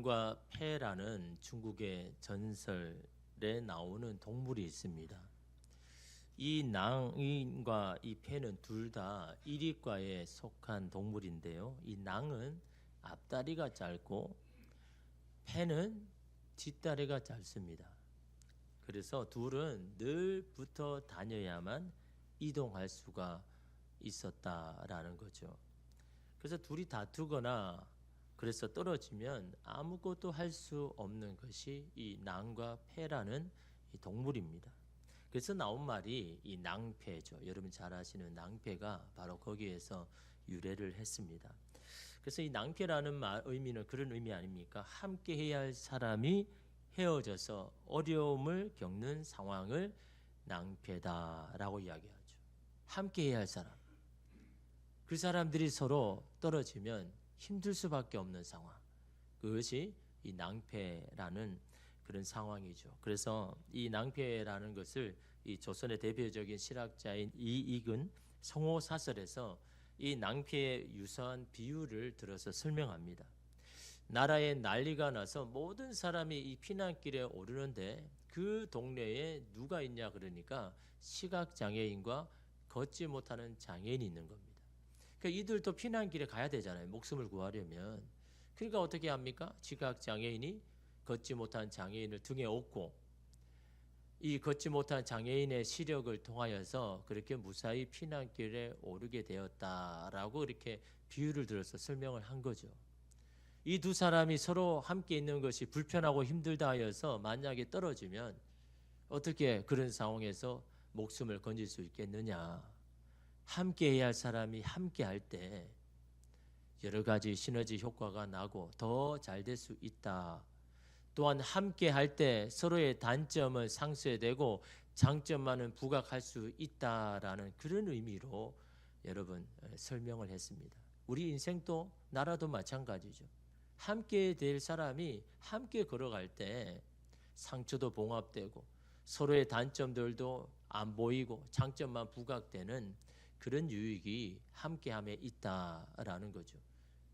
낭과 패라는 중국의 전설에 나오는 동물이 있습니다. 이 낭과 이 패는 둘 다 이리과에 속한 동물인데요. 이 낭은 앞다리가 짧고 패는 뒷다리가 짧습니다. 그래서 둘은 늘 붙어 다녀야만 이동할 수가 있었다라는 거죠. 그래서 둘이 다투거나 그래서 떨어지면 아무것도 할 수 없는 것이 이 낭과 패라는 이 동물입니다. 그래서 나온 말이 이 낭패죠. 여러분 잘 아시는 낭패가 바로 거기에서 유래를 했습니다. 그래서 이 낭패라는 말 의미는 그런 의미 아닙니까? 함께 해야 할 사람이 헤어져서 어려움을 겪는 상황을 낭패다라고 이야기하죠. 함께 해야 할 사람. 그 사람들이 서로 떨어지면 힘들 수밖에 없는 상황. 그것이 이 낭패라는 그런 상황이죠. 그래서 이 낭패라는 것을 이 조선의 대표적인 실학자인 이익은 성호사설에서 이 낭패에 유사한 비유를 들어서 설명합니다. 나라에 난리가 나서 모든 사람이 이 피난길에 오르는데 그 동네에 누가 있냐 그러니까 시각장애인과 걷지 못하는 장애인이 있는 겁니다. 그러니까 이들도 피난길에 가야 되잖아요. 목숨을 구하려면. 그러니까 어떻게 합니까? 시각장애인이 걷지 못한 장애인을 등에 업고 이 걷지 못한 장애인의 시력을 통하여서 그렇게 무사히 피난길에 오르게 되었다라고 이렇게 비유를 들어서 설명을 한 거죠. 이 두 사람이 서로 함께 있는 것이 불편하고 힘들다 하여서 만약에 떨어지면 어떻게 그런 상황에서 목숨을 건질 수 있겠느냐. 함께 해야 할 사람이 함께 할 때 여러 가지 시너지 효과가 나고 더 잘 될 수 있다. 또한 함께 할 때 서로의 단점을 상쇄되고 장점만은 부각할 수 있다라는 그런 의미로 여러분 설명을 했습니다. 우리 인생도 나라도 마찬가지죠. 함께 될 사람이 함께 걸어갈 때 상처도 봉합되고 서로의 단점들도 안 보이고 장점만 부각되는 그런 유익이 함께함에 있다라는 거죠.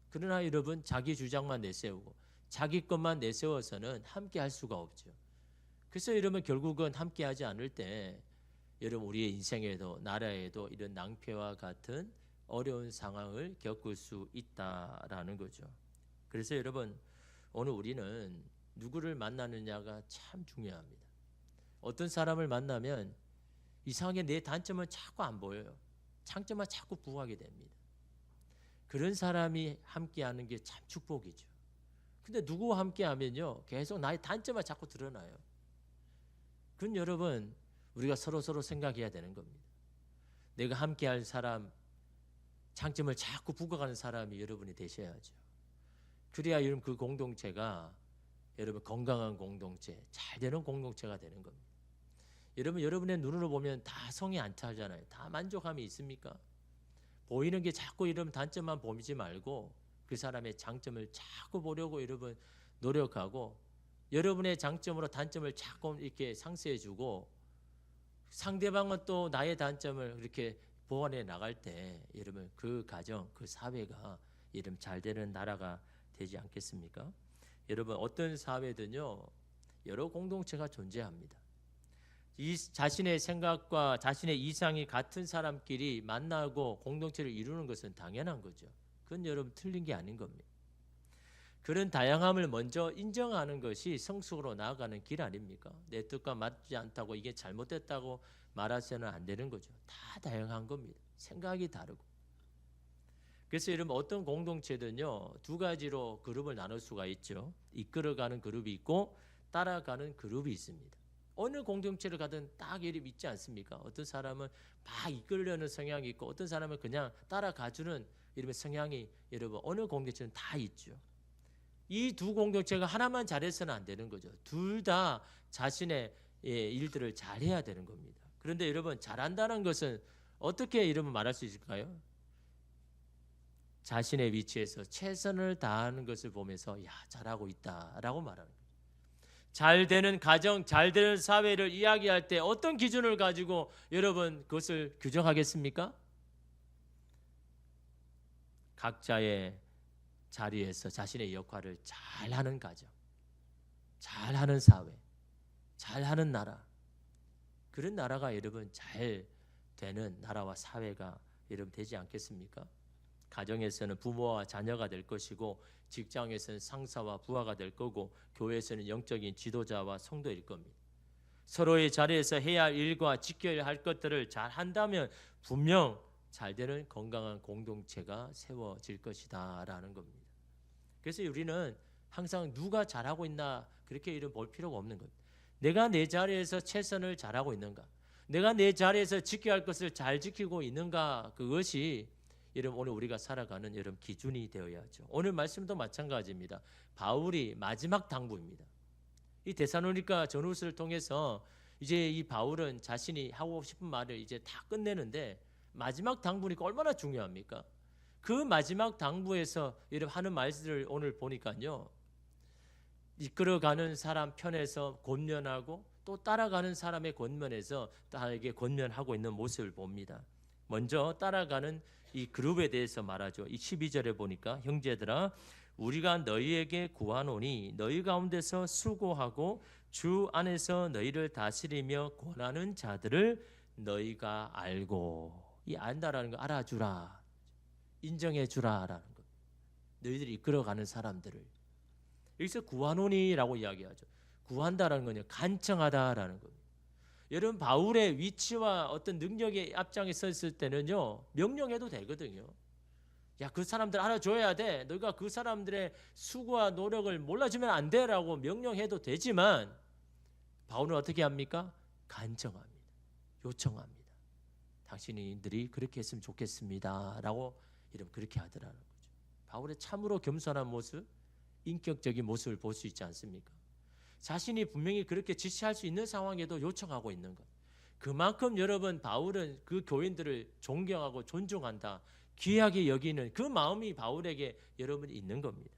그러나 여러분 자기 주장만 내세우고 자기 것만 내세워서는 함께 할 수가 없죠. 그래서 여러분 결국은 함께 하지 않을 때 여러분 우리의 인생에도 나라에도 이런 낭패와 같은 어려운 상황을 겪을 수 있다라는 거죠. 그래서 여러분 오늘 우리는 누구를 만나느냐가 참 중요합니다. 어떤 사람을 만나면 이상하게 내 단점은 자꾸 안 보여요. 장점만 자꾸 부각하게 됩니다. 그런 사람이 함께하는 게 참 축복이죠. 근데 누구와 함께하면요 계속 나의 단점만 자꾸 드러나요. 그건 여러분 우리가 서로 생각해야 되는 겁니다. 내가 함께할 사람 장점을 자꾸 부각하는 사람이 여러분이 되셔야죠. 그래야 여러분 그 공동체가 여러분 건강한 공동체, 잘 되는 공동체가 되는 겁니다. 여러분 여러분의 눈으로 보면 다 성이 안 차잖아요. 다 만족함이 있습니까? 보이는 게 자꾸 이런 단점만 보지 말고 그 사람의 장점을 자꾸 보려고 여러분 노력하고 여러분의 장점으로 단점을 자꾸 이렇게 상쇄해주고 상대방은 또 나의 단점을 이렇게 보완해 나갈 때 여러분 그 가정, 그 사회가 여러분 잘 되는 나라가 되지 않겠습니까? 여러분 어떤 사회든요 여러 공동체가 존재합니다. 이 자신의 생각과 자신의 이상이 같은 사람끼리 만나고 공동체를 이루는 것은 당연한 거죠. 그건 여러분 틀린 게 아닌 겁니다. 그런 다양함을 먼저 인정하는 것이 성숙으로 나아가는 길 아닙니까? 내 뜻과 맞지 않다고 이게 잘못됐다고 말하셔는 안 되는 거죠. 다 다양한 겁니다. 생각이 다르고. 그래서 여러분 어떤 공동체든요 두 가지로 그룹을 나눌 수가 있죠. 이끌어가는 그룹이 있고 따라가는 그룹이 있습니다. 어느 공동체를 가든 딱 이름 있지 않습니까? 어떤 사람은 막 이끌려는 성향이 있고 어떤 사람은 그냥 따라가주는 이런 성향이 여러분 어느 공동체는 다 있죠. 이 두 공동체가 하나만 잘해서는 안 되는 거죠. 둘 다 자신의 일들을 잘해야 되는 겁니다. 그런데 여러분 잘한다는 것은 어떻게 여러분 말할 수 있을까요? 자신의 위치에서 최선을 다하는 것을 보면서 야 잘하고 있다라고 말하는 거예요. 잘 되는 가정, 잘 되는 사회를 이야기할 때 어떤 기준을 가지고 여러분 그것을 규정하겠습니까? 각자의 자리에서 자신의 역할을 잘하는 가정, 잘하는 사회, 잘하는 나라, 그런 나라가 여러분 잘 되는 나라와 사회가 여러분 되지 않겠습니까? 가정에서는 부모와 자녀가 될 것이고, 직장에서는 상사와 부하가 될 거고, 교회에서는 영적인 지도자와 성도일 겁니다. 서로의 자리에서 해야 할 일과 지켜야 할 것들을 잘 한다면 분명 잘 되는 건강한 공동체가 세워질 것이다 라는 겁니다. 그래서 우리는 항상 누가 잘하고 있나 그렇게 이름 볼 필요가 없는 겁니다. 내가 내 자리에서 최선을 잘하고 있는가, 내가 내 자리에서 지켜야 할 것을 잘 지키고 있는가, 그것이 여러분 오늘 우리가 살아가는 여러분 기준이 되어야죠. 오늘 말씀도 마찬가지입니다. 바울이 마지막 당부입니다. 이 데살로니가 전후서를 통해서 이제 이 바울은 자신이 하고 싶은 말을 이제 다 끝내는데, 마지막 당부니까 얼마나 중요합니까? 그 마지막 당부에서 여러분 하는 말들을 오늘 보니까요, 이끌어가는 사람 편에서 권면하고 또 따라가는 사람의 권면에서 나에게 권면하고 있는 모습을 봅니다. 먼저 따라가는 이 그룹에 대해서 말하죠. 이 12절에 보니까 형제들아 우리가 너희에게 구하노니 너희 가운데서 수고하고 주 안에서 너희를 다스리며 권하는 자들을 너희가 알고, 이 안다라는 거 알아주라, 인정해주라라는 거. 너희들이 이끌어가는 사람들을 여기서 구하노니라고 이야기하죠. 구한다라는 거는 간청하다라는 겁니다. 여러분 바울의 위치와 어떤 능력의 앞장에 서 있을 때는요, 명령해도 되거든요. 야, 그 사람들 알아줘야 돼. 너희가 그 사람들의 수고와 노력을 몰라주면 안 돼라고 명령해도 되지만, 바울은 어떻게 합니까? 간청합니다. 요청합니다. 당신들이 그렇게 했으면 좋겠습니다 라고 이런 그렇게 하더라는 거죠. 바울의 참으로 겸손한 모습, 인격적인 모습을 볼 수 있지 않습니까? 자신이 분명히 그렇게 지시할 수 있는 상황에도 요청하고 있는 것. 그만큼 여러분 바울은 그 교인들을 존경하고 존중한다, 귀하게 여기는 그 마음이 바울에게 여러분 있는 겁니다.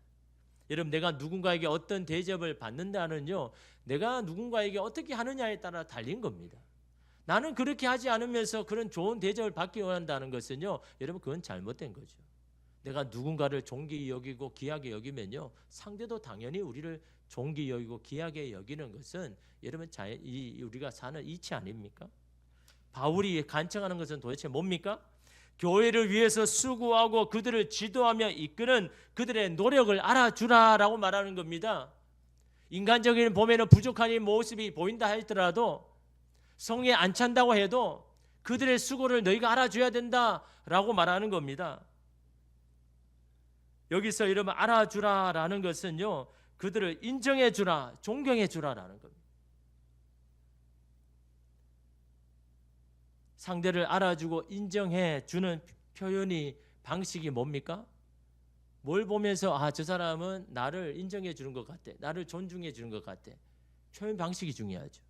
여러분 내가 누군가에게 어떤 대접을 받는다는요, 내가 누군가에게 어떻게 하느냐에 따라 달린 겁니다. 나는 그렇게 하지 않으면서 그런 좋은 대접을 받기 원한다는 것은요, 여러분 그건 잘못된 거죠. 내가 누군가를 존귀히 여기고 귀하게 여기면요, 상대도 당연히 우리를 존귀히 여기고 귀하게 여기는 것은 여러분 우리가 사는 이치 아닙니까? 바울이 간청하는 것은 도대체 뭡니까? 교회를 위해서 수고하고 그들을 지도하며 이끄는 그들의 노력을 알아주라라고 말하는 겁니다. 인간적인 보면은 부족한 모습이 보인다 할지라도, 성에 안 찬다고 해도 그들의 수고를 너희가 알아줘야 된다라고 말하는 겁니다. 여기서 여러분 알아주라라는 것은요, 그들을 인정해주라, 존경해주라라는 겁니다. 상대를 알아주고 인정해주는 표현이 방식이 뭡니까? 뭘 보면서 저 사람은 나를 인정해주는 것 같아, 나를 존중해주는 것 같아. 표현 방식이 중요하죠.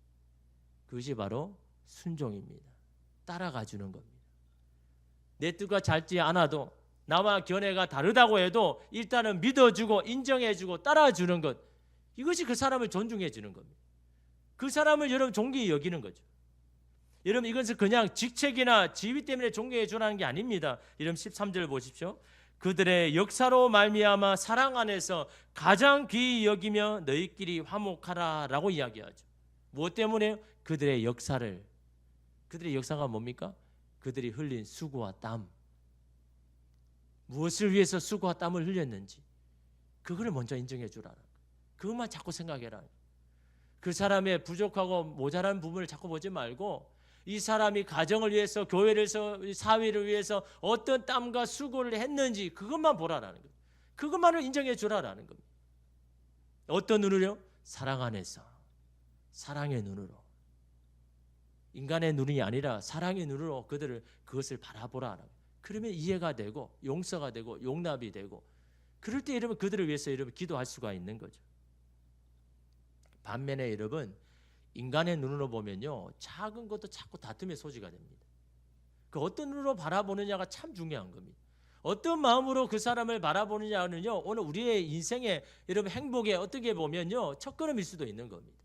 그것이 바로 순종입니다. 따라가주는 겁니다. 내 뜻과 닮지 않아도, 나와 견해가 다르다고 해도 일단은 믿어주고 인정해주고 따라주는 것, 이것이 그 사람을 존중해주는 겁니다. 그 사람을 여러분 존귀히 여기는 거죠. 여러분 이것은 그냥 직책이나 지위 때문에 존경해주라는 게 아닙니다. 여러분 13절 보십시오. 그들의 역사로 말미암아 사랑 안에서 가장 귀히 여기며 너희끼리 화목하라라고 이야기하죠. 무엇 때문에? 그들의 역사를. 그들의 역사가 뭡니까? 그들이 흘린 수고와 땀, 무엇을 위해서 수고와 땀을 흘렸는지 그걸 먼저 인정해 주라는 거예요. 그것만 자꾸 생각해라. 그 사람의 부족하고 모자란 부분을 자꾸 보지 말고, 이 사람이 가정을 위해서, 교회를 위해서, 사회를 위해서 어떤 땀과 수고를 했는지 그것만 보라라는 거예요. 그것만을 인정해 주라라는 겁니다. 어떤 눈으로요? 사랑 안에서, 사랑의 눈으로, 인간의 눈이 아니라 사랑의 눈으로 그것을 바라보라. 그러면 이해가 되고 용서가 되고 용납이 되고, 그럴 때 여러분 그들을 위해서 여러분 기도할 수가 있는 거죠. 반면에 여러분 인간의 눈으로 보면요, 작은 것도 자꾸 다툼의 소지가 됩니다. 그 어떤 눈으로 바라보느냐가 참 중요한 겁니다. 어떤 마음으로 그 사람을 바라보느냐는요, 오늘 우리의 인생의 여러분 행복에 어떻게 보면요 첫걸음일 수도 있는 겁니다.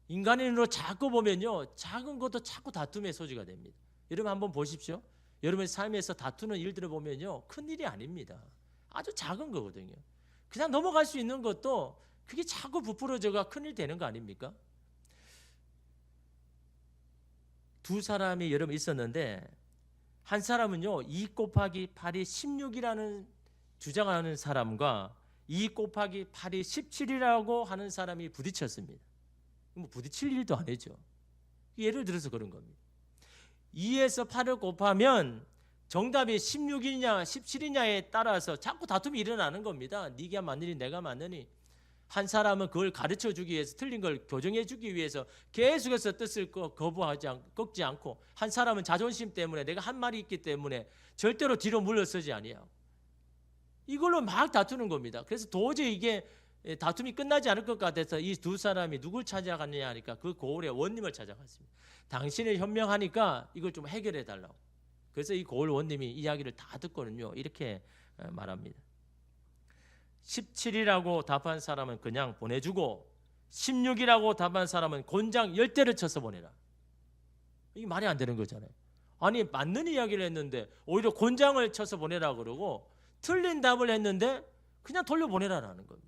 인간의 눈으로 자꾸 보면요, 작은 것도 자꾸 다툼의 소지가 됩니다. 여러분 한번 보십시오. 여러분의 삶에서 다투는 일들을 보면요, 큰 일이 아닙니다. 아주 작은 거거든요. 그냥 넘어갈 수 있는 것도 그게 자꾸 부풀어져가 큰일 되는 거 아닙니까? 두 사람이 여러분 있었는데 한 사람은요 2 곱하기 8이 16이라는 주장하는 사람과 2 곱하기 8이 17이라고 하는 사람이 부딪혔습니다. 뭐 부딪힐 일도 아니죠. 예를 들어서 그런 겁니다. 2에서 8을 곱하면 정답이 16이냐 17이냐에 따라서 자꾸 다툼이 일어나는 겁니다. 네가 맞느니 내가 맞느니. 한 사람은 그걸 가르쳐 주기 위해서 틀린 걸 교정해 주기 위해서 계속해서 뜻을 꺾지 않고, 한 사람은 자존심 때문에 내가 한 말이 있기 때문에 절대로 뒤로 물러서지 아니하고 이걸로 막 다투는 겁니다. 그래서 도저히 이게 다툼이 끝나지 않을 것 같아서 이 두 사람이 누굴 찾아갔느냐 하니까 그 고을의 원님을 찾아갔습니다. 당신을 현명하니까 이걸 좀 해결해 달라고. 그래서 이 고을 원님이 이야기를 다 듣거든요. 이렇게 말합니다. 17이라고 답한 사람은 그냥 보내주고 16이라고 답한 사람은 곤장 10대를 쳐서 보내라. 이게 말이 안 되는 거잖아요. 아니 맞는 이야기를 했는데 오히려 곤장을 쳐서 보내라 그러고 틀린 답을 했는데 그냥 돌려보내라라는 겁니다.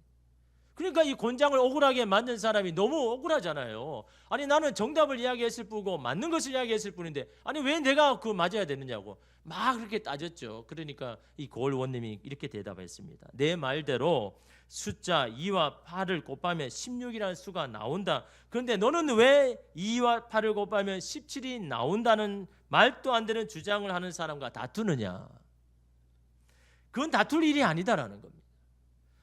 그러니까 이 곤장을 억울하게 만든 사람이 너무 억울하잖아요. 아니 나는 정답을 이야기했을 뿐이고 맞는 것을 이야기했을 뿐인데 아니 왜 내가 그 맞아야 되느냐고 막 그렇게 따졌죠. 그러니까 이 고을 원님이 이렇게 대답했습니다. 내 말대로 숫자 2와 8을 곱하면 16이라는 수가 나온다. 그런데 너는 왜 2와 8을 곱하면 17이 나온다는 말도 안 되는 주장을 하는 사람과 다투느냐. 그건 다툴 일이 아니다라는 겁니다.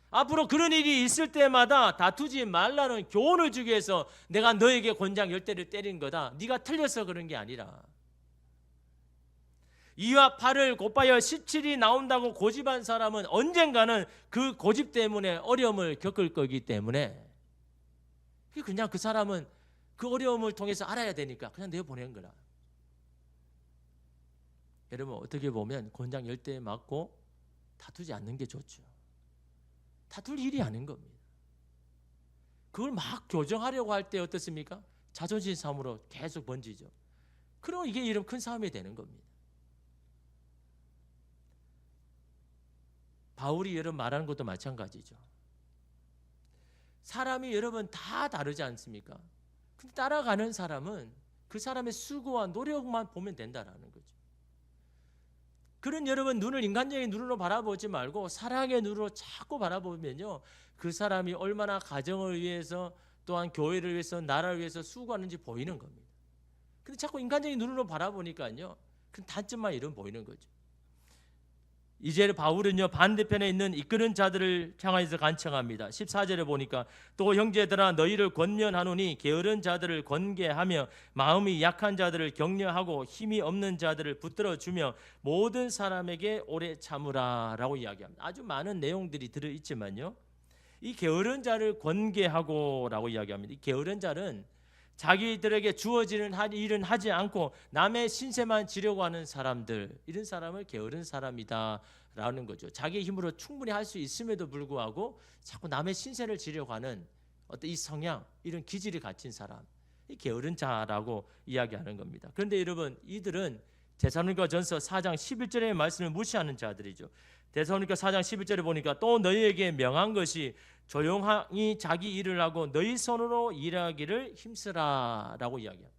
앞으로 그런 일이 있을 때마다 다투지 말라는 교훈을 주기 위해서 내가 너에게 곤장 10대를 때린 거다. 네가 틀려서 그런 게 아니라 2와 8을 곱하여 17이 나온다고 고집한 사람은 언젠가는 그 고집 때문에 어려움을 겪을 거기 때문에 그냥 그 사람은 그 어려움을 통해서 알아야 되니까 그냥 내보낸 거라. 여러분 어떻게 보면 곤장 10대 맞고 다투지 않는 게 좋죠. 다툴 일이 아닌 겁니다. 그걸 막 교정하려고 할 때 어떻습니까? 자존심 싸움으로 계속 번지죠. 그러면 이게 이런 큰 싸움이 되는 겁니다. 바울이 여러분 말하는 것도 마찬가지죠. 사람이 여러분 다 다르지 않습니까? 근데 따라가는 사람은 그 사람의 수고와 노력만 보면 된다라는 거죠. 그런 여러분 눈을 인간적인 눈으로 바라보지 말고 사랑의 눈으로 자꾸 바라보면요, 그 사람이 얼마나 가정을 위해서 또한 교회를 위해서 나라를 위해서 수고하는지 보이는 겁니다. 근데 자꾸 인간적인 눈으로 바라보니까요, 그 단점만 이런 보이는 거죠. 이제 바울은요 반대편에 있는 이끄는 자들을 향하여서 간청합니다. 14절에 보니까 또 형제들아 너희를 권면하노니 게으른 자들을 권계하며 마음이 약한 자들을 격려하고 힘이 없는 자들을 붙들어주며 모든 사람에게 오래 참으라 라고 이야기합니다. 아주 많은 내용들이 들어있지만요, 이 게으른 자를 권계하고 라고 이야기합니다. 이 게으른 자는 자기들에게 주어지는 일은 하지 않고 남의 신세만 지려고 하는 사람들, 이런 사람을 게으른 사람이다라는 거죠. 자기 힘으로 충분히 할 수 있음에도 불구하고 자꾸 남의 신세를 지려고 하는 어떤 이 성향, 이런 기질이 갖춘 사람, 이 게으른 자라고 이야기하는 겁니다. 그런데 여러분 이들은 데살로니가전서 4장 11절의 말씀을 무시하는 자들이죠. 데살로니가 4장 11절에 보니까 또 너희에게 명한 것이 조용히 자기 일을 하고 너희 손으로 일하기를 힘쓰라라고 이야기합니다.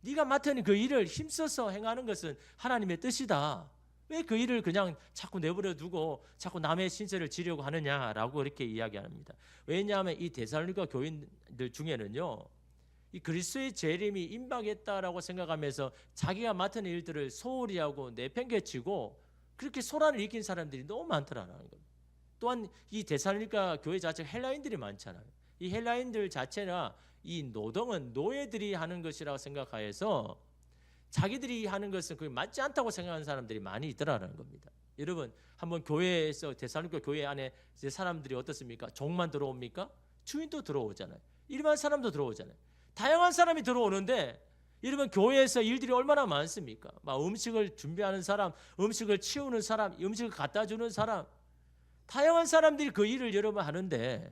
네가 맡은 그 일을 힘써서 행하는 것은 하나님의 뜻이다. 왜 그 일을 그냥 자꾸 내버려 두고 자꾸 남의 신세를 지려고 하느냐라고 이렇게 이야기합니다. 왜냐하면 이 데살로니가 교인들 중에는요, 이 그리스도의 재림이 임박했다라고 생각하면서 자기가 맡은 일들을 소홀히 하고 내팽개치고 그렇게 소란을 일으킨 사람들이 너무 많더라는 겁니다. 또한 이 데살로니가 교회 자체가 헬라인들이 많잖아요. 이 헬라인들 자체나 이 노동은 노예들이 하는 것이라고 생각하여서 자기들이 하는 것은 그게 맞지 않다고 생각하는 사람들이 많이 있더라는 겁니다. 여러분 한번 교회에서 데살로니가 교회 안에 이제 사람들이 어떻습니까? 종만 들어옵니까? 주인도 들어오잖아요. 일반 사람도 들어오잖아요. 다양한 사람이 들어오는데 여러분 교회에서 일들이 얼마나 많습니까? 막 음식을 준비하는 사람, 음식을 치우는 사람, 음식을 갖다 주는 사람, 다양한 사람들이 그 일을 여러분 하는데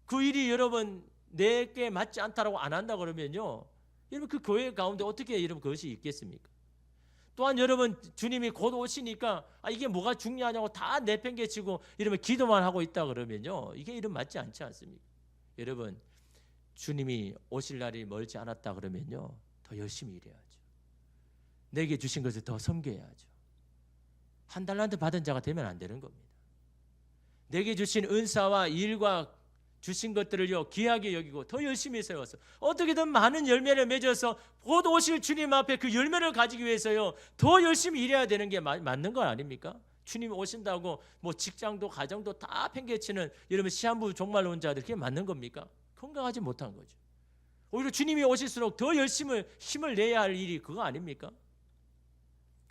그 일이 여러분 내게 맞지 않다라고 안 한다 그러면요, 여러분 그 교회 가운데 어떻게 여러분 그것이 있겠습니까? 또한 여러분 주님이 곧 오시니까 이게 뭐가 중요하냐고 다 내팽개치고 이러면 기도만 하고 있다 그러면요, 이게 이름 맞지 않지 않습니까? 여러분 주님이 오실 날이 멀지 않았다 그러면요, 더 열심히 일해야죠. 내게 주신 것을 더 섬겨야죠. 한 달란트 받은 자가 되면 안 되는 겁니다. 내게 주신 은사와 일과 주신 것들을요 귀하게 여기고 더 열심히 세워서 어떻게든 많은 열매를 맺어서 곧 오실 주님 앞에 그 열매를 가지기 위해서요 더 열심히 일해야 되는 게 맞는 거 아닙니까? 주님이 오신다고 뭐 직장도 가정도 다 팽개치는 여러분 시한부 종말 온 자들, 그게 맞는 겁니까? 건강하지 못한 거죠. 오히려 주님이 오실수록 더 열심히 힘을 내야 할 일이 그거 아닙니까?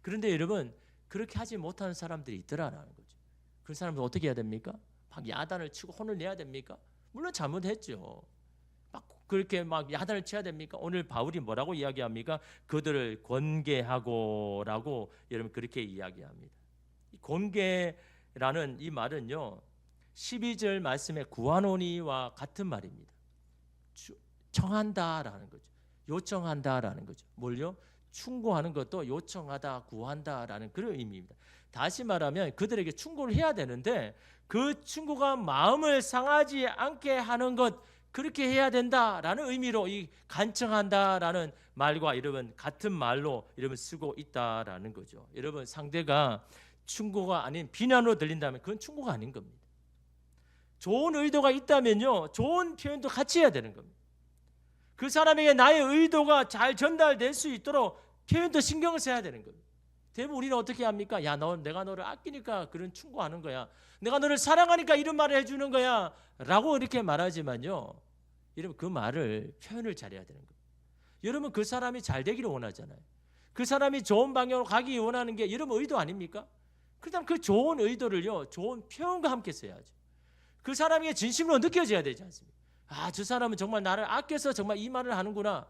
그런데 여러분 그렇게 하지 못하는 사람들이 있더라라는 거죠. 그 사람들 어떻게 해야 됩니까? 막 야단을 치고 혼을 내야 됩니까? 물론 잘못했죠. 막 그렇게 막 야단을 쳐야 됩니까? 오늘 바울이 뭐라고 이야기합니까? 그들을 권계하고라고 여러분 그렇게 이야기합니다. 이 권계라는 이 말은요 12절 말씀에 구하노니와 같은 말입니다. 청한다라는 거죠. 요청한다라는 거죠. 뭘요? 충고하는 것도 요청하다, 구한다라는 그런 의미입니다. 다시 말하면 그들에게 충고를 해야 되는데 그 충고가 마음을 상하지 않게 하는 것, 그렇게 해야 된다라는 의미로 이 간청한다라는 말과 여러분 같은 말로 여러분 쓰고 있다라는 거죠. 여러분 상대가 충고가 아닌 비난으로 들린다면 그건 충고가 아닌 겁니다. 좋은 의도가 있다면요 좋은 표현도 같이 해야 되는 겁니다. 그 사람에게 나의 의도가 잘 전달될 수 있도록 표현도 신경을 써야 되는 겁니다. 대부분 우리는 어떻게 합니까? 야, 내가 너를 아끼니까 그런 충고하는 거야. 내가 너를 사랑하니까 이런 말을 해주는 거야 라고 이렇게 말하지만요 여러분 그 말을 표현을 잘해야 되는 거예요. 여러분 그 사람이 잘 되기를 원하잖아요. 그 사람이 좋은 방향으로 가기 원하는 게 여러분 의도 아닙니까? 그렇다면 그 좋은 의도를요 좋은 표현과 함께 써야죠. 그 사람에게 진심으로 느껴져야 되지 않습니까? 저 사람은 정말 나를 아껴서 정말 이 말을 하는구나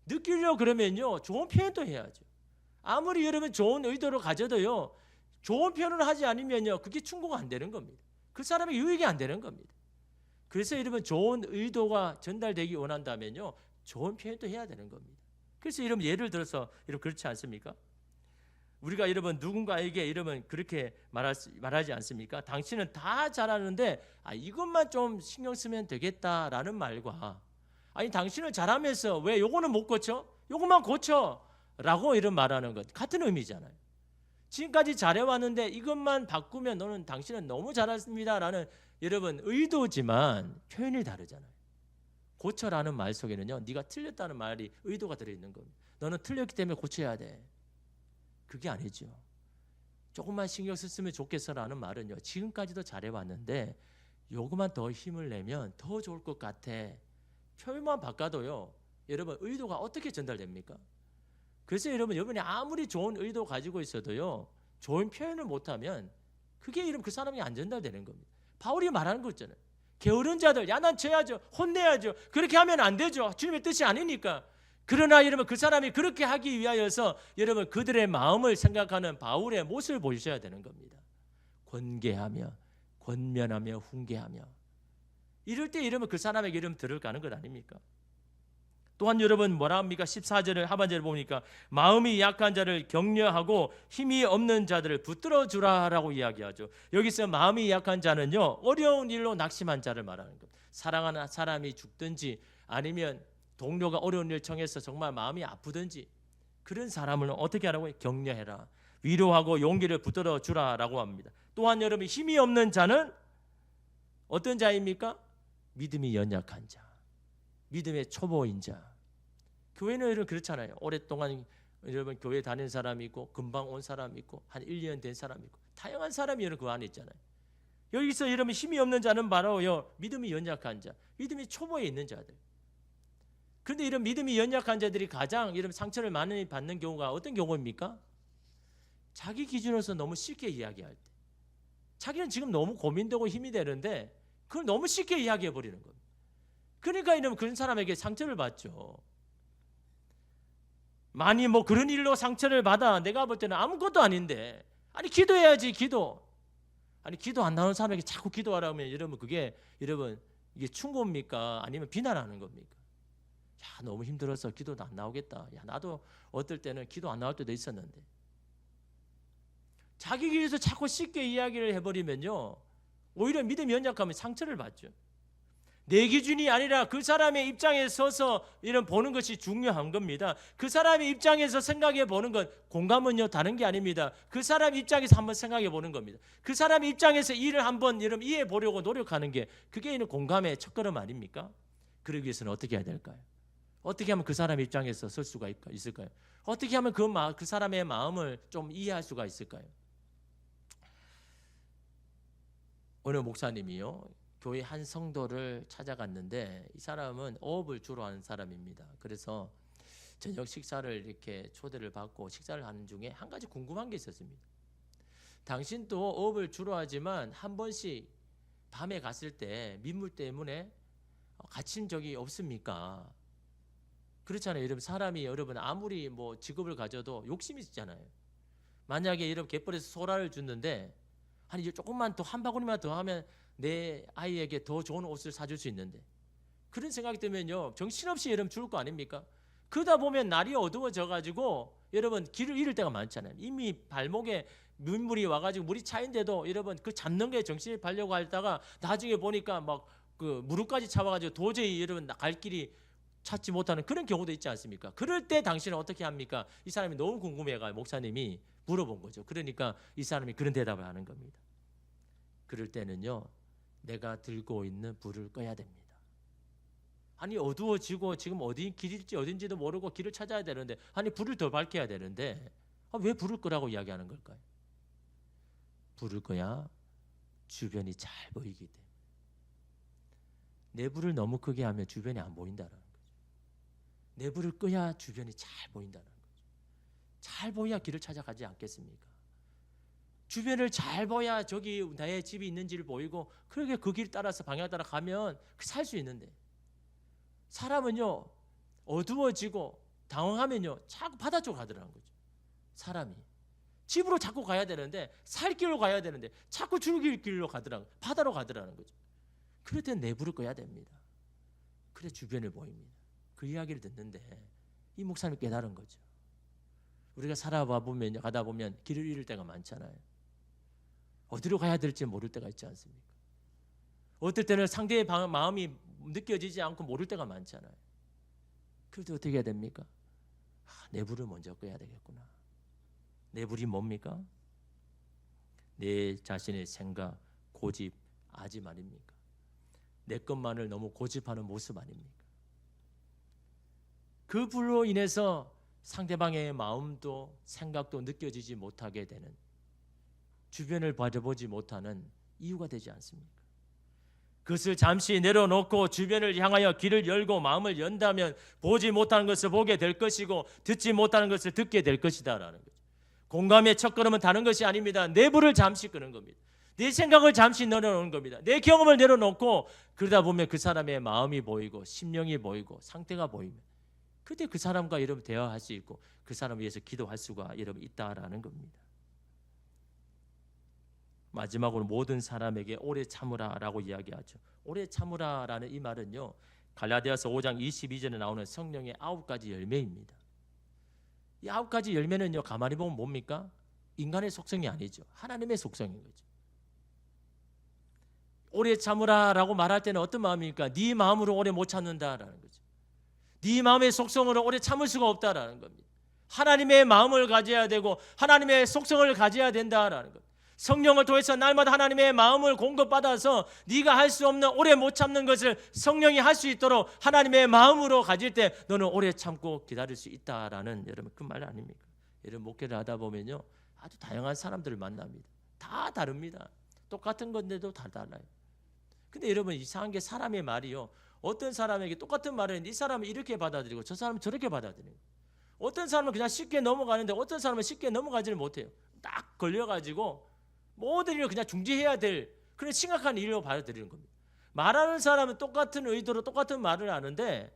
느끼려고 그러면요 좋은 표현도 해야죠. 아무리 여러분 좋은 의도를 가져도요 좋은 표현을 하지 않으면요 그게 충고가 안 되는 겁니다. 그 사람의 유익이 안 되는 겁니다. 그래서 여러분 좋은 의도가 전달되기 원한다면요 좋은 표현도 해야 되는 겁니다. 그래서 여러분 예를 들어서 여러분 그렇지 않습니까? 우리가 여러분 누군가에게 여러분 그렇게 말하지 않습니까? 당신은 다 잘하는데 이것만 좀 신경 쓰면 되겠다라는 말과 아니 당신은 잘하면서 왜 요거는 못 고쳐? 요것만 고쳐 라고 이런 말하는 것 같은 의미잖아요. 지금까지 잘해왔는데 이것만 바꾸면 너는 당신은 너무 잘했습니다 라는 여러분 의도지만 표현이 다르잖아요. 고쳐라는 말 속에는요 네가 틀렸다는 말이 의도가 들어있는 겁니다. 너는 틀렸기 때문에 고쳐야 돼. 그게 아니죠. 조금만 신경 썼으면 좋겠어라는 말은요 지금까지도 잘해왔는데 요것만 더 힘을 내면 더 좋을 것 같아. 표현만 바꿔도요 여러분 의도가 어떻게 전달됩니까? 그래서 여러분이 아무리 좋은 의도 가지고 있어도요 좋은 표현을 못하면 그게 여러분 그 사람이 안 전달되는 겁니다. 바울이 말하는 거 있잖아요. 게으른 자들 야단쳐야죠. 혼내야죠. 그렇게 하면 안 되죠. 주님의 뜻이 아니니까. 그러나 여러분 그 사람이 그렇게 하기 위하여서 여러분 그들의 마음을 생각하는 바울의 모습을 보셔야 되는 겁니다. 권계하며 권면하며 훈계하며 이럴 때 여러분 그 사람에게 이름 들어가는 것 아닙니까? 또한 여러분 뭐라 합니까? 14절을 하반절을 보니까 마음이 약한 자를 격려하고 힘이 없는 자들을 붙들어 주라라고 이야기하죠. 여기서 마음이 약한 자는요 어려운 일로 낙심한 자를 말하는 겁니다. 사랑하는 사람이 죽든지 아니면 동료가 어려운 일 청해서 정말 마음이 아프든지 그런 사람을 어떻게 하라고요? 격려해라. 위로하고 용기를 붙들어 주라라고 합니다. 또한 여러분 힘이 없는 자는 어떤 자입니까? 믿음이 연약한 자, 믿음의 초보인 자. 교회는 여러분 그렇잖아요. 오랫동안 여러분 교회 다닌 사람이 있고 금방 온 사람이 있고 한 1년 된 사람이 있고 다양한 사람이 여러분 그 안에 있잖아요. 여기서 여러분 힘이 없는 자는 바로요 믿음이 연약한 자, 믿음이 초보에 있는 자들. 그런데 이런 믿음이 연약한 자들이 가장 이런 상처를 많이 받는 경우가 어떤 경우입니까? 자기 기준으로서 너무 쉽게 이야기할 때, 자기는 지금 너무 고민되고 힘이 되는데 그걸 너무 쉽게 이야기해 버리는 겁니다. 그러니까 이런 그런 사람에게 상처를 받죠. 많이 뭐 그런 일로 상처를 받아. 내가 볼 때는 아무것도 아닌데 아니 기도해야지 기도. 아니 기도 안 나오는 사람에게 자꾸 기도하라면 여러분 그게 여러분 이게 충고입니까? 아니면 비난하는 겁니까? 야 너무 힘들어서 기도도 안 나오겠다. 야 나도 어떨 때는 기도 안 나올 때도 있었는데 자기 길에서 자꾸 쉽게 이야기를 해버리면요, 오히려 믿음이 연약하면 상처를 받죠. 내 기준이 아니라 그 사람의 입장에 서서 이런 보는 것이 중요한 겁니다. 그 사람의 입장에서 생각해 보는 것, 공감은요 다른 게 아닙니다. 그 사람 입장에서 한번 생각해 보는 겁니다. 그 사람 입장에서 일을 한번 여러분 이해해 보려고 노력하는 게, 그게 있는 공감의 첫걸음 아닙니까? 그러기 위해서는 어떻게 해야 될까요? 어떻게 하면 그 사람 입장에서 설 수가 있을까요? 어떻게 하면 그 사람의 마음을 좀 이해할 수가 있을까요? 어느 목사님이요, 교회 한 성도를 찾아갔는데, 이 사람은 어업을 주로 하는 사람입니다. 그래서 저녁 식사를 이렇게 초대를 받고 식사를 하는 중에 한 가지 궁금한 게 있었습니다. 당신도 어업을 주로 하지만 한 번씩 밤에 갔을 때 민물 때문에 갇힌 적이 없습니까? 그렇잖아요. 여러분, 사람이 여러분 아무리 뭐 직업을 가져도 욕심이 있잖아요. 만약에 여러분 갯벌에서 소라를 줍는데 아니 이제 조금만 더, 한 바구니만 더 하면 내 아이에게 더 좋은 옷을 사줄 수 있는데, 그런 생각이 들면요 정신없이 여러분 줄 거 아닙니까? 그러다 보면 날이 어두워져 가지고 여러분 길을 잃을 때가 많잖아요. 이미 발목에 민물이 와가지고 물이 차인데도 여러분 그 잡는 게 정신이 팔려고 하다가 나중에 보니까 막 그 무릎까지 차와가지고 도저히 여러분 갈 길이 찾지 못하는 그런 경우도 있지 않습니까? 그럴 때 당신은 어떻게 합니까? 이 사람이 너무 궁금해가 목사님이 물어본 거죠. 그러니까 이 사람이 그런 대답을 하는 겁니다. 그럴 때는요, 내가 들고 있는 불을 꺼야 됩니다. 아니 어두워지고 지금 어디 길일지 어딘지도 모르고 길을 찾아야 되는데, 아니 불을 더 밝혀야 되는데 왜 불을 끄라고 이야기하는 걸까요? 불을 꺼야 주변이 잘 보이기 때문에. 내 불을 너무 크게 하면 주변이 안 보인다는 거죠. 내 불을 꺼야 주변이 잘 보인다는 거죠. 잘 보여야 길을 찾아가지 않겠습니까? 주변을 잘 봐야 저기 나의 집이 있는지를 보이고, 그렇게 그 길 따라서 방향 따라 가면 살 수 있는데, 사람은요 어두워지고 당황하면요 자꾸 바다 쪽으로 가더라는 거죠. 사람이 집으로 자꾸 가야 되는데, 살 길로 가야 되는데 자꾸 죽일 길로 가더라는, 바다로 가더라는 거죠. 그럴 땐 내 불을 꺼야 됩니다. 그래 주변을 보입니다. 그 이야기를 듣는데 이 목사님이 깨달은 거죠. 우리가 살아봐 보면, 가다 보면 길을 잃을 때가 많잖아요. 어디로 가야 될지 모를 때가 있지 않습니까? 어떨 때는 상대의 마음이 느껴지지 않고 모를 때가 많잖아요. 그럴 때 어떻게 해야 됩니까? 내 불을 먼저 꺼야 되겠구나. 내 불이 뭡니까? 내 자신의 생각, 고집, 아집 아닙니까? 내 것만을 너무 고집하는 모습 아닙니까? 그 불로 인해서 상대방의 마음도 생각도 느껴지지 못하게 되는, 주변을 바라보지 못하는 이유가 되지 않습니까? 그것을 잠시 내려놓고 주변을 향하여 길을 열고 마음을 연다면 보지 못하는 것을 보게 될 것이고 듣지 못하는 것을 듣게 될 것이다라는 거죠. 공감의 첫걸음은 다른 것이 아닙니다. 내 불을 잠시 끄는 겁니다. 내 생각을 잠시 내려놓는 겁니다. 내 경험을 내려놓고, 그러다 보면 그 사람의 마음이 보이고 심령이 보이고 상태가 보이면 그때 그 사람과 여러분 대화할 수 있고 그 사람을 위해서 기도할 수가 여러분 있다라는 겁니다. 마지막으로 모든 사람에게 오래 참으라라고 이야기하죠. 오래 참으라라는 이 말은요, 갈라디아서 5장 22절에 나오는 성령의 9가지 열매입니다. 이 9가지 열매는요, 가만히 보면 뭡니까? 인간의 속성이 아니죠. 하나님의 속성인 거죠. 오래 참으라라고 말할 때는 어떤 마음입니까? 네 마음으로 오래 못 참는다라는 거죠. 네 마음의 속성으로 오래 참을 수가 없다라는 겁니다. 하나님의 마음을 가져야 되고 하나님의 속성을 가져야 된다라는 것. 성령을 통해서 날마다 하나님의 마음을 공급받아서 네가 할 수 없는 오래 못 참는 것을 성령이 할 수 있도록 하나님의 마음으로 가질 때 너는 오래 참고 기다릴 수 있다라는, 여러분 그 말 아닙니까? 여러분 목회를 하다 보면요 아주 다양한 사람들을 만납니다. 다 다릅니다. 똑같은 건데도 다 달라요. 근데 여러분 이상한 게 사람의 말이요, 어떤 사람에게 똑같은 말을 했는데 이 사람은 이렇게 받아들이고 저 사람은 저렇게 받아들이고, 어떤 사람은 그냥 쉽게 넘어가는데 어떤 사람은 쉽게 넘어가지를 못해요. 딱 걸려가지고 모든 일을 그냥 중지해야 될 그런 심각한 일로 받아들이는 겁니다. 말하는 사람은 똑같은 의도로 똑같은 말을 하는데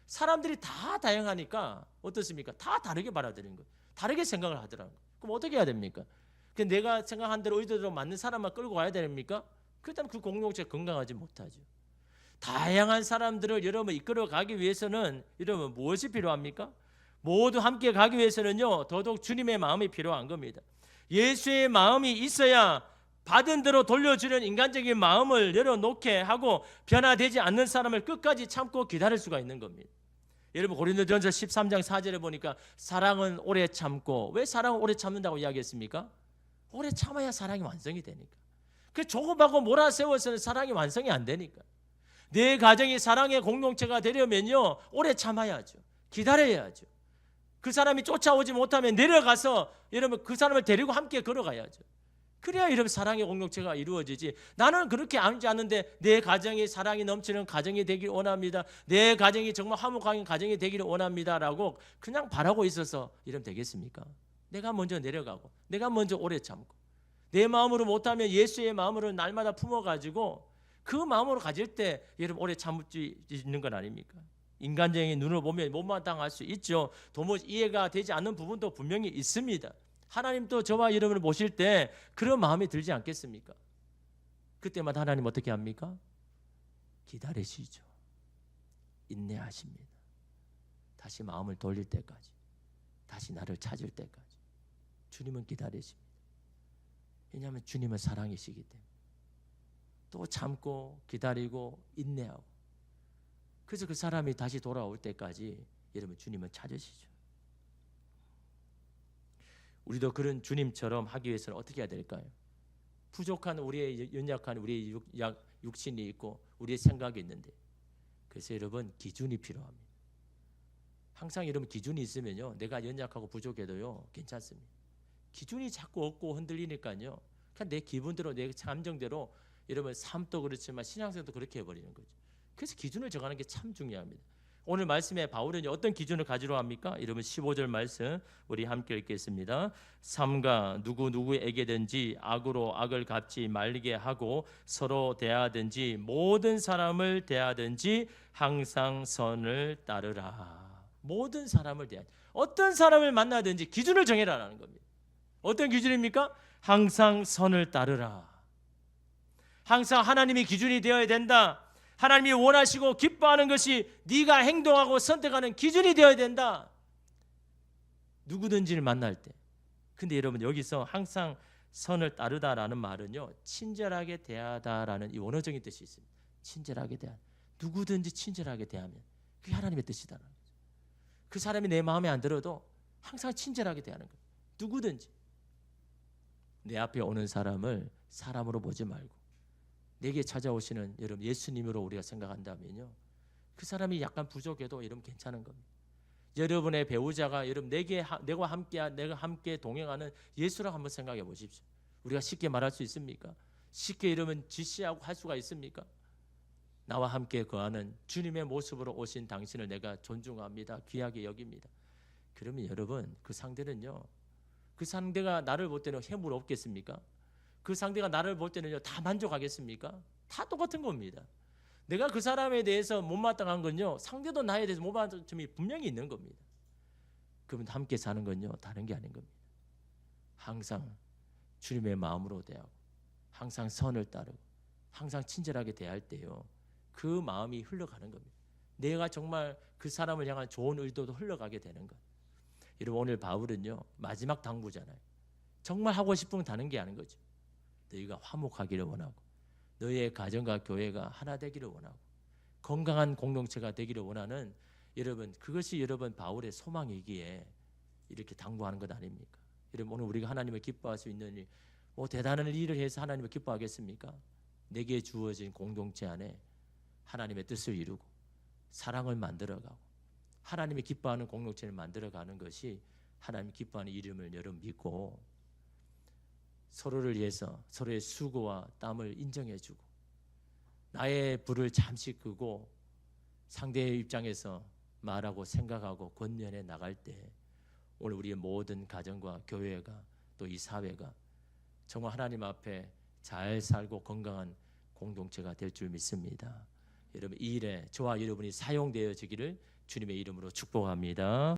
사람들이 다 다양하니까 어떻습니까? 다 다르게 받아들이는 거예요. 다르게 생각을 하더라고요. 그럼 어떻게 해야 됩니까? 내가 생각한 대로 의도대로 맞는 사람만 끌고 가야 됩니까? 그렇다면 그 공동체가 건강하지 못하죠. 다양한 사람들을 여러분 이끌어 가기 위해서는 여러분 무엇이 필요합니까? 모두 함께 가기 위해서는요 더더욱 주님의 마음이 필요한 겁니다. 예수의 마음이 있어야 받은 대로 돌려주는 인간적인 마음을 열어놓게 하고 변화되지 않는 사람을 끝까지 참고 기다릴 수가 있는 겁니다. 여러분 고린도전서 13장 4절에 보니까 사랑은 오래 참고, 왜 사랑은 오래 참는다고 이야기했습니까? 오래 참아야 사랑이 완성이 되니까. 그 조금하고 몰아세워서는 사랑이 완성이 안 되니까. 내 가정이 사랑의 공동체가 되려면요, 오래 참아야죠. 기다려야죠. 그 사람이 쫓아오지 못하면 내려가서 여러분 그 사람을 데리고 함께 걸어가야죠. 그래야 여러분 사랑의 공동체가 이루어지지. 나는 그렇게 알지 않는데 내 가정이 사랑이 넘치는 가정이 되길 원합니다. 내 가정이 정말 화목한 가정이 되기를 원합니다라고 그냥 바라고 있어서 이러면 되겠습니까? 내가 먼저 내려가고, 내가 먼저 오래 참고, 내 마음으로 못하면 예수의 마음으로 날마다 품어가지고 그 마음으로 가질 때 여러분 오래 참을 수 있는 건 아닙니까? 인간적인 눈으로 보면 못마땅할 수 있죠. 도무지 이해가 되지 않는 부분도 분명히 있습니다. 하나님도 저와 여러분을 보실 때 그런 마음이 들지 않겠습니까? 그때마다 하나님 어떻게 합니까? 기다리시죠. 인내하십니다. 다시 마음을 돌릴 때까지, 다시 나를 찾을 때까지 주님은 기다리십니다. 왜냐하면 주님은 사랑이시기 때문에. 또 참고 기다리고 인내하고, 그래서 그 사람이 다시 돌아올 때까지 여러분 주님은 찾으시죠. 우리도 그런 주님처럼 하기 위해서는 어떻게 해야 될까요? 부족한 우리의 연약한 우리의 육신이 있고 우리의 생각이 있는데, 그래서 여러분 기준이 필요합니다. 항상 여러분 기준이 있으면요, 내가 연약하고 부족해도요 괜찮습니다. 기준이 자꾸 없고 흔들리니까요, 그냥 내 기분대로 내 감정대로 여러분 삶도 그렇지만 신앙생활도 그렇게 해버리는 거죠. 그래서 기준을 정하는 게 참 중요합니다. 오늘 말씀에 바울은 어떤 기준을 가지러 합니까? 여러분 15절 말씀 우리 함께 읽겠습니다. 삼가 누구에게든지 악으로 악을 갚지 말게 하고 서로 대하든지 모든 사람을 대하든지 항상 선을 따르라. 모든 사람을 대하, 어떤 사람을 만나든지 기준을 정해라라는 겁니다. 어떤 기준입니까? 항상 선을 따르라. 항상 하나님이 기준이 되어야 된다. 하나님이 원하시고 기뻐하는 것이 네가 행동하고 선택하는 기준이 되어야 된다. 누구든지를 만날 때. 근데 여러분 여기서 항상 선을 따르다라는 말은요, 친절하게 대하다라는 이 원어적인 뜻이 있습니다. 친절하게 대하, 누구든지 친절하게 대하면 그게 하나님의 뜻이다라는 거죠. 그 사람이 내 마음에 안 들어도 항상 친절하게 대하는 거예요. 누구든지. 내 앞에 오는 사람을 사람으로 보지 말고 내게 찾아오시는 여러분 예수님으로 우리가 생각한다면요, 그 사람이 약간 부족해도 여러분 괜찮은 겁니다. 여러분의 배우자가 여러분 내가 함께 동행하는 예수라고 한번 생각해 보십시오. 우리가 쉽게 말할 수 있습니까? 쉽게 여러분 지시하고 할 수가 있습니까? 나와 함께 거하는 주님의 모습으로 오신 당신을 내가 존중합니다. 귀하게 여깁니다. 그러면 여러분 그 상대는요, 그 상대가 나를 볼 때는 해물 없겠습니까? 그 상대가 나를 볼 때는요 다 만족하겠습니까? 다 똑같은 겁니다. 내가 그 사람에 대해서 못마땅한 건요, 상대도 나에 대해서 못마땅한 점이 분명히 있는 겁니다. 그러면 함께 사는 건요 다른 게 아닌 겁니다. 항상 주님의 마음으로 대하고 항상 선을 따르고 항상 친절하게 대할 때요, 그 마음이 흘러가는 겁니다. 내가 정말 그 사람을 향한 좋은 의도도 흘러가게 되는 것. 여러분 오늘 바울은요 마지막 당부잖아요. 정말 하고 싶으면 다른 게 아닌 거죠. 너희가 화목하기를 원하고 너희의 가정과 교회가 하나 되기를 원하고 건강한 공동체가 되기를 원하는, 여러분 그것이 여러분 바울의 소망이기에 이렇게 당부하는 것 아닙니까? 여러분 오늘 우리가 하나님을 기뻐할 수 있는 일, 대단한 일을 해서 하나님을 기뻐하겠습니까? 내게 주어진 공동체 안에 하나님의 뜻을 이루고 사랑을 만들어가고 하나님이 기뻐하는 공동체를 만들어가는 것이 하나님이 기뻐하는 이름을 여러분 믿고 서로를 위해서 서로의 수고와 땀을 인정해주고 나의 불을 잠시 끄고 상대의 입장에서 말하고 생각하고 권면해 나갈 때 오늘 우리의 모든 가정과 교회가 또 이 사회가 정말 하나님 앞에 잘 살고 건강한 공동체가 될 줄 믿습니다. 여러분 이 일에 저와 여러분이 사용되어지기를 주님의 이름으로 축복합니다.